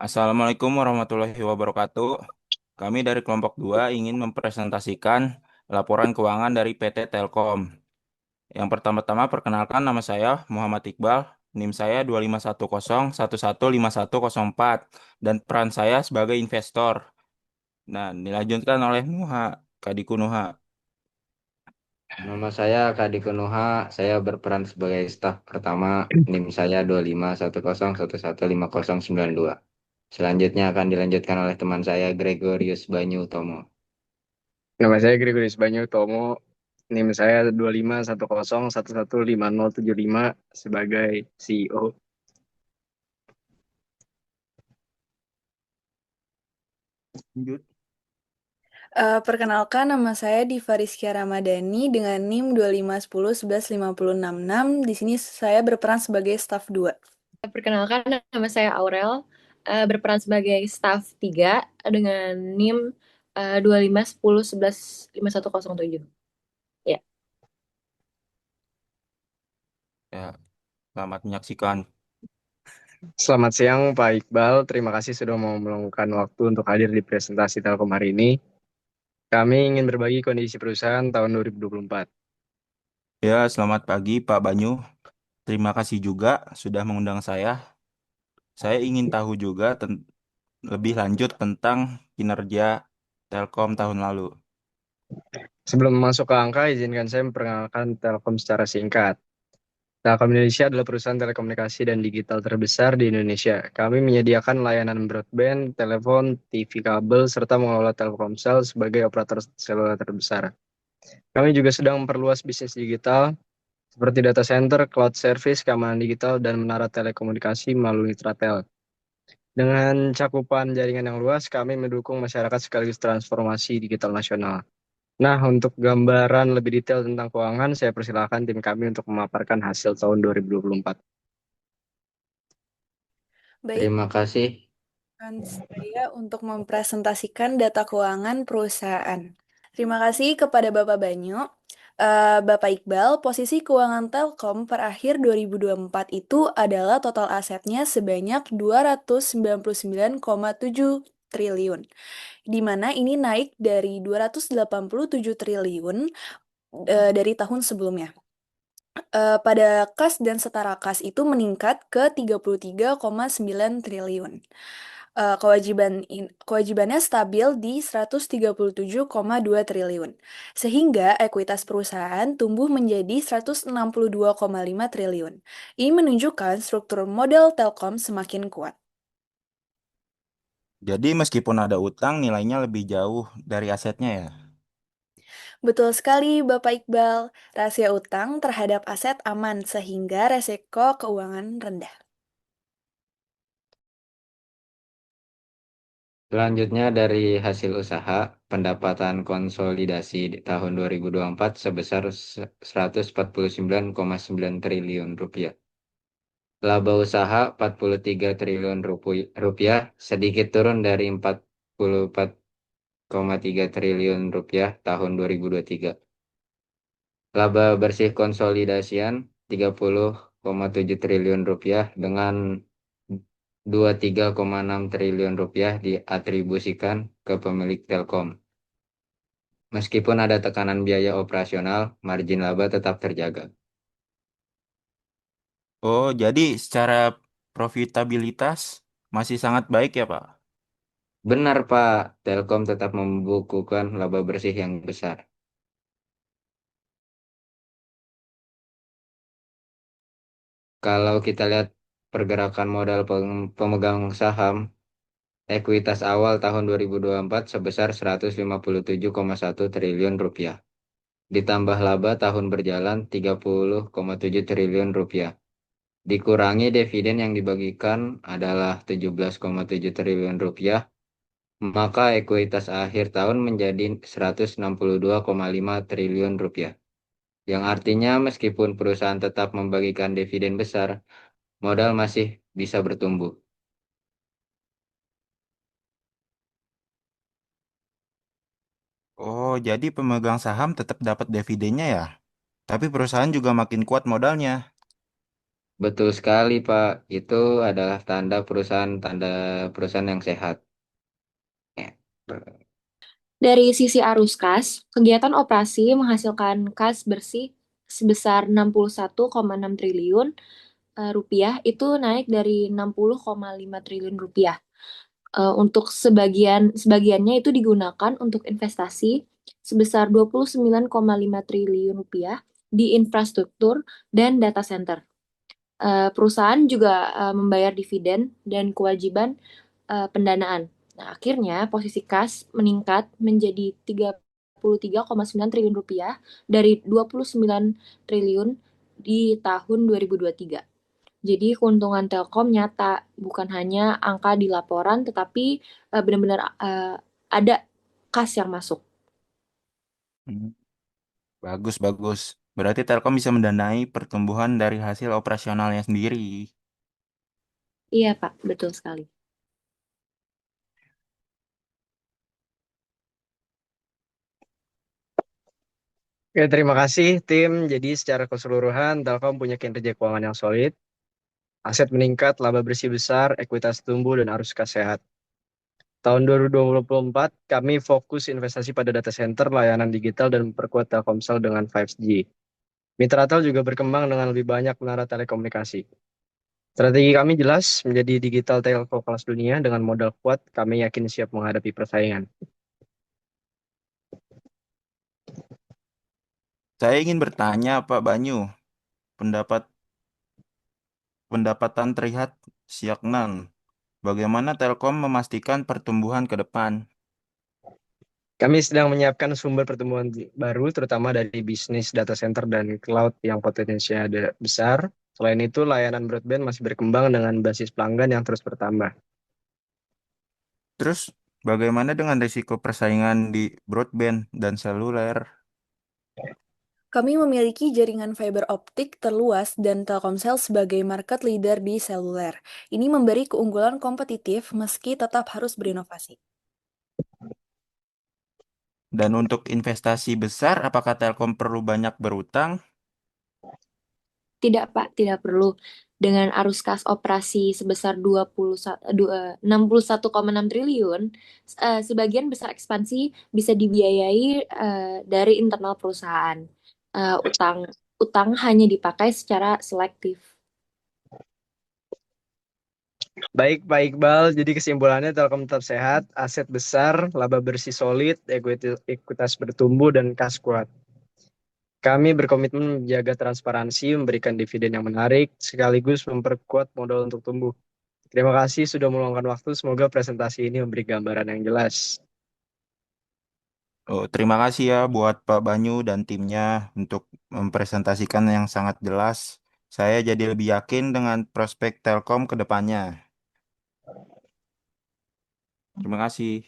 Assalamualaikum warahmatullahi wabarakatuh. Kami dari kelompok 2 ingin mempresentasikan laporan keuangan dari PT Telkom. Yang pertama-tama perkenalkan, nama saya Muhammad Iqbal, NIM saya 25101115104 dan peran saya sebagai investor. Nah, dilanjutkan oleh Nuha, Kadiku Nuha. Nama saya Kadi Kunuha, saya berperan sebagai staf pertama, NIM saya 25101115092. Selanjutnya akan dilanjutkan oleh teman saya Gregorius Banyu Utomo. Nama saya Gregorius Banyu Tomo, NIM saya 2510115075 sebagai CEO. Lanjut. Perkenalkan, nama saya Diva Rizkia Ramadhani dengan NIM 2510115066. Di sini saya berperan sebagai staf 2. Perkenalkan, nama saya Aurel, berperan sebagai staf 3 dengan NIM 2510115107. Ya, Ya, selamat menyaksikan. Selamat siang Pak Iqbal, terima kasih sudah mau meluangkan waktu untuk hadir di presentasi Telkom hari ini. Kami ingin berbagi kondisi perusahaan tahun 2024. Ya, selamat pagi Pak Banyu. Terima kasih juga sudah mengundang saya. Saya ingin tahu juga lebih lanjut tentang kinerja Telkom tahun lalu. Sebelum masuk ke angka, izinkan saya memperkenalkan Telkom secara singkat. Telkom Indonesia adalah perusahaan telekomunikasi dan digital terbesar di Indonesia. Kami menyediakan layanan broadband, telepon, TV kabel, serta mengelola Telkomsel sebagai operator seluler terbesar. Kami juga sedang memperluas bisnis digital seperti data center, cloud service, keamanan digital, dan menara telekomunikasi melalui Tratel. Dengan cakupan jaringan yang luas, kami mendukung masyarakat sekaligus transformasi digital nasional. Nah, untuk gambaran lebih detail tentang keuangan, saya persilakan tim kami untuk memaparkan hasil tahun 2024. Baik, Terima kasih. kan saya untuk mempresentasikan data keuangan perusahaan. Terima kasih kepada Bapak Banyu. Bapak Iqbal, posisi keuangan Telkom per akhir 2024 itu adalah total asetnya sebanyak 299,7 triliun, di mana ini naik dari 287 triliun dari tahun sebelumnya. Pada kas dan setara kas itu meningkat ke 33,9 triliun. Kewajibannya stabil di 137,2 triliun. Sehingga ekuitas perusahaan tumbuh menjadi 162,5 triliun. Ini menunjukkan struktur modal Telkom semakin kuat. Jadi meskipun ada utang, nilainya lebih jauh dari asetnya ya. Betul sekali, Bapak Iqbal. Rasio utang terhadap aset aman sehingga resiko keuangan rendah. Selanjutnya dari hasil usaha, pendapatan konsolidasi di tahun 2024 sebesar 149,9 triliun rupiah. Laba usaha 43 triliun rupiah, sedikit turun dari 44,3 triliun rupiah tahun 2023. Laba bersih konsolidasian 30,7 triliun rupiah dengan 23,6 triliun rupiah diatribusikan ke pemilik Telkom. Meskipun ada tekanan biaya operasional, margin laba tetap terjaga. Oh, jadi secara profitabilitas masih sangat baik ya, Pak? Benar, Pak, Telkom tetap membukukan laba bersih yang besar. Kalau kita lihat pergerakan modal pemegang saham, ekuitas awal tahun 2024 sebesar 157,1 triliun rupiah. Ditambah laba tahun berjalan 30,7 triliun rupiah. Dikurangi dividen yang dibagikan adalah 17,7 triliun rupiah, maka ekuitas akhir tahun menjadi 162,5 triliun rupiah. Yang artinya meskipun perusahaan tetap membagikan dividen besar, modal masih bisa bertumbuh. Oh, jadi pemegang saham tetap dapat dividennya ya? Tapi perusahaan juga makin kuat modalnya. Betul sekali, Pak. Itu adalah tanda perusahaan yang sehat. Ya. Dari sisi arus kas, kegiatan operasi menghasilkan kas bersih sebesar 61,6 triliun rupiah, itu naik dari 60,5 triliun rupiah. Untuk sebagiannya itu digunakan untuk investasi sebesar 29,5 triliun rupiah di infrastruktur dan data center. Perusahaan juga membayar dividen dan kewajiban pendanaan. Nah, akhirnya posisi kas meningkat menjadi 33,9 triliun rupiah dari 29 triliun di tahun 2023. Jadi keuntungan Telkom nyata, bukan hanya angka di laporan, tetapi benar-benar ada kas yang masuk. Hmm, bagus, bagus. Berarti Telkom bisa mendanai pertumbuhan dari hasil operasionalnya sendiri. Iya, Pak, betul sekali. Oke, terima kasih tim. Jadi secara keseluruhan Telkom punya kinerja keuangan yang solid, aset meningkat, laba bersih besar, ekuitas tumbuh, dan arus kas sehat. Tahun 2024, kami fokus investasi pada data center, layanan digital, dan memperkuat Telkomsel dengan 5G. Mitratel juga berkembang dengan lebih banyak menara telekomunikasi. Strategi kami jelas, menjadi digital telco kelas dunia dengan modal kuat, kami yakin siap menghadapi persaingan. Saya ingin bertanya, Pak Banyu, pendapat pendapatan terlihat stagnan. Bagaimana Telkom memastikan pertumbuhan ke depan? Kami sedang menyiapkan sumber pertumbuhan baru, terutama dari bisnis data center dan cloud yang potensinya ada besar. Selain itu, layanan broadband masih berkembang dengan basis pelanggan yang terus bertambah. Terus, bagaimana dengan risiko persaingan di broadband dan seluler? Kami memiliki jaringan fiber optik terluas dan Telkomsel sebagai market leader di seluler. Ini memberi keunggulan kompetitif meski tetap harus berinovasi. Dan untuk investasi besar, apakah Telkom perlu banyak berutang? Tidak, Pak, tidak perlu. Dengan arus kas operasi sebesar 61,6 triliun, sebagian besar ekspansi bisa dibiayai dari internal perusahaan. Utang utang hanya dipakai secara selektif. Baik, Pak Iqbal. Jadi kesimpulannya Telkom tetap sehat, aset besar, laba bersih solid, ekuitas bertumbuh, dan kas kuat. Kami berkomitmen menjaga transparansi, memberikan dividen yang menarik, sekaligus memperkuat modal untuk tumbuh. Terima kasih sudah meluangkan waktu. Semoga presentasi ini memberi gambaran yang jelas. Oh, terima kasih ya buat Pak Banyu dan timnya untuk mempresentasikan yang sangat jelas. Saya jadi lebih yakin dengan prospek Telkom ke depannya. Terima kasih.